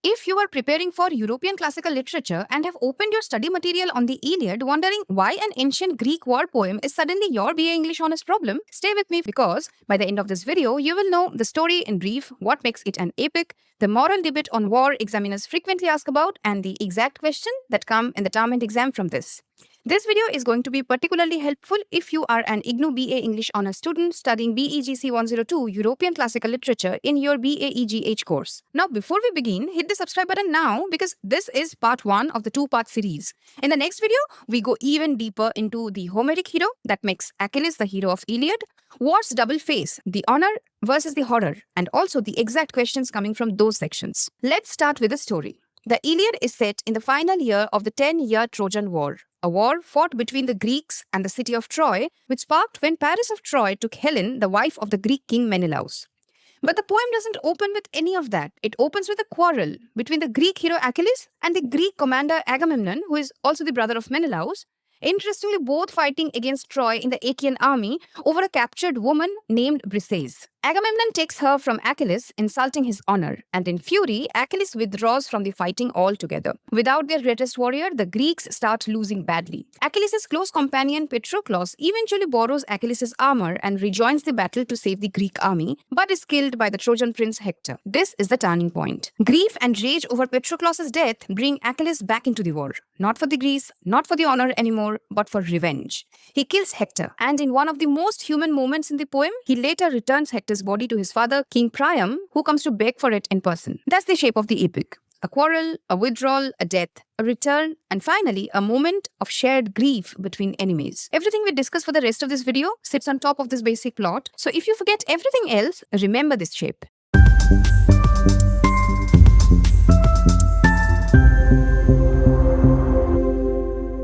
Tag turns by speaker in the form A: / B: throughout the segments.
A: If you are preparing for European classical literature and have opened your study material on the Iliad, wondering why an ancient Greek war poem is suddenly your BA English Honours problem, stay with me because by the end of this video, you will know the story in brief, what makes it an epic, the moral debate on war examiners frequently ask about, and the exact question that come in the term and exam from this. This video is going to be particularly helpful if you are an IGNOU BA English Honours student studying BEGC 102 European Classical Literature in your BAEGH course. Now, before we begin, hit the subscribe button now because this is part 1 of the 2-part series. In the next video, we go even deeper into the Homeric hero that makes Achilles the hero of Iliad, war's double face, the honor versus the horror, and also the exact questions coming from those sections. Let's start with the story. The Iliad is set in the final year of the 10-year Trojan War, a war fought between the Greeks and the city of Troy, which sparked when Paris of Troy took Helen, the wife of the Greek king Menelaus. But the poem doesn't open with any of that. It opens with a quarrel between the Greek hero Achilles and the Greek commander Agamemnon, who is also the brother of Menelaus, interestingly both fighting against Troy in the Achaean army over a captured woman named Briseis. Agamemnon takes her from Achilles, insulting his honor, and in fury, Achilles withdraws from the fighting altogether. Without their greatest warrior, the Greeks start losing badly. Achilles' close companion Patroclus eventually borrows Achilles' armor and rejoins the battle to save the Greek army, but is killed by the Trojan prince Hector. This is the turning point. Grief and rage over Patroclus' death bring Achilles back into the war. Not for the Greece, not for the honor anymore, but for revenge. He kills Hector, and in one of the most human moments in the poem, he later returns Hector's body to his father, King Priam, who comes to beg for it in person. That's the shape of the epic. A quarrel, a withdrawal, a death, a return, and finally, a moment of shared grief between enemies. Everything we discuss for the rest of this video sits on top of this basic plot, so if you forget everything else, remember this shape.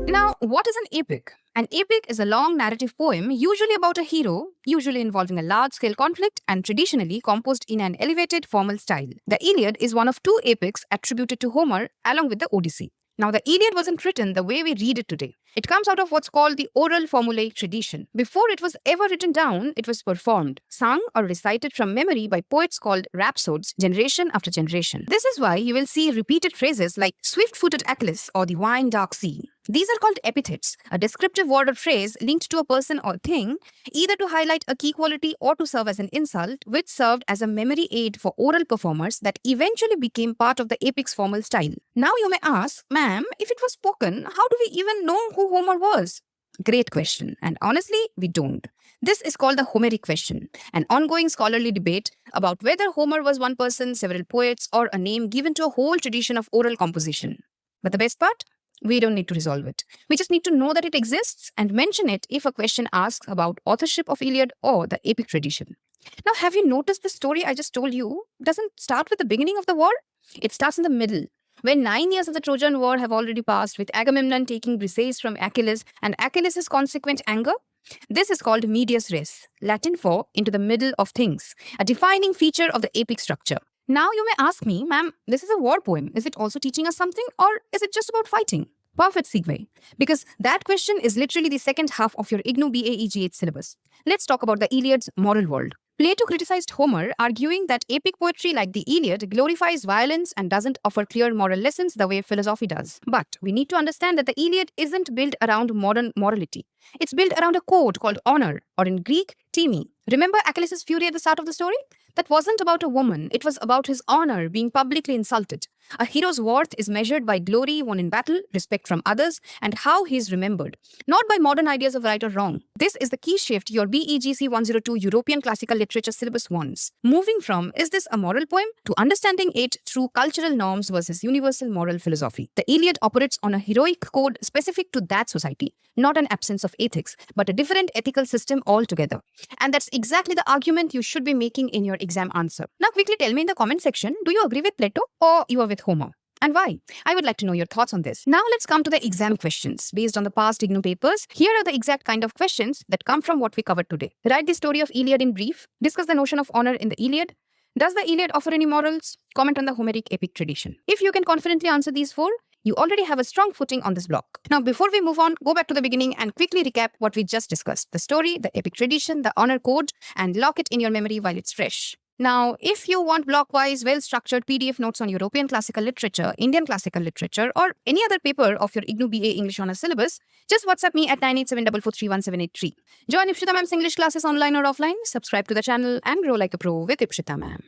A: Now, what is an epic? An epic is a long narrative poem, usually about a hero, usually involving a large-scale conflict and traditionally composed in an elevated formal style. The Iliad is one of 2 epics attributed to Homer along with the Odyssey. Now, the Iliad wasn't written the way we read it today. It comes out of what's called the oral-formulaic tradition. Before it was ever written down, it was performed, sung or recited from memory by poets called rhapsodes, generation after generation. This is why you will see repeated phrases like swift-footed Achilles or the wine-dark sea. These are called epithets, a descriptive word or phrase linked to a person or thing, either to highlight a key quality or to serve as an insult, which served as a memory aid for oral performers that eventually became part of the epic's formal style. Now you may ask, ma'am, if it was spoken, how do we even know who Homer was? Great question, and honestly, we don't. This is called the Homeric Question, an ongoing scholarly debate about whether Homer was one person, several poets, or a name given to a whole tradition of oral composition. But the best part? We don't need to resolve it. We just need to know that it exists and mention it if a question asks about authorship of Iliad or the epic tradition. Now, have you noticed the story I just told you doesn't start with the beginning of the war? It starts in the middle, when 9 years of the Trojan War have already passed, with Agamemnon taking Briseis from Achilles and Achilles' consequent anger. This is called medias res, Latin for into the middle of things, a defining feature of the epic structure. Now you may ask me, ma'am, this is a war poem. Is it also teaching us something, or is it just about fighting? Perfect segue, because that question is literally the second half of your IGNOU BAEGH syllabus. Let's talk about the Iliad's moral world. Plato criticized Homer, arguing that epic poetry like the Iliad glorifies violence and doesn't offer clear moral lessons the way philosophy does. But we need to understand that the Iliad isn't built around modern morality. It's built around a code called honor, or in Greek, timi. Remember Achilles' fury at the start of the story? That wasn't about a woman, it was about his honor being publicly insulted. A hero's worth is measured by glory won in battle, respect from others, and how he is remembered, not by modern ideas of right or wrong. This is the key shift your BEGC 102 European Classical Literature syllabus wants. Moving from, is this a moral poem, to understanding it through cultural norms versus universal moral philosophy. The Iliad operates on a heroic code specific to that society, not an absence of ethics, but a different ethical system altogether. And that's exactly the argument you should be making in your exam answer. Now quickly tell me in the comment section, do you agree with Plato or you are with Homer? And why? I would like to know your thoughts on this. Now let's come to the exam questions. Based on the past IGNOU papers, here are the exact kind of questions that come from what we covered today. Write the story of Iliad in brief. Discuss the notion of honor in the Iliad. Does the Iliad offer any morals? Comment on the Homeric epic tradition. If you can confidently answer these 4, you already have a strong footing on this block. Now, before we move on, go back to the beginning and quickly recap what we just discussed. The story, the epic tradition, the honor code, and lock it in your memory while it's fresh. Now, if you want block-wise, well-structured PDF notes on European classical literature, Indian classical literature, or any other paper of your IGNOU BA English Honours syllabus, just WhatsApp me at 9874431783. Join Ipsita ma'am's English classes online or offline, subscribe to the channel, and grow like a pro with Ipsita ma'am.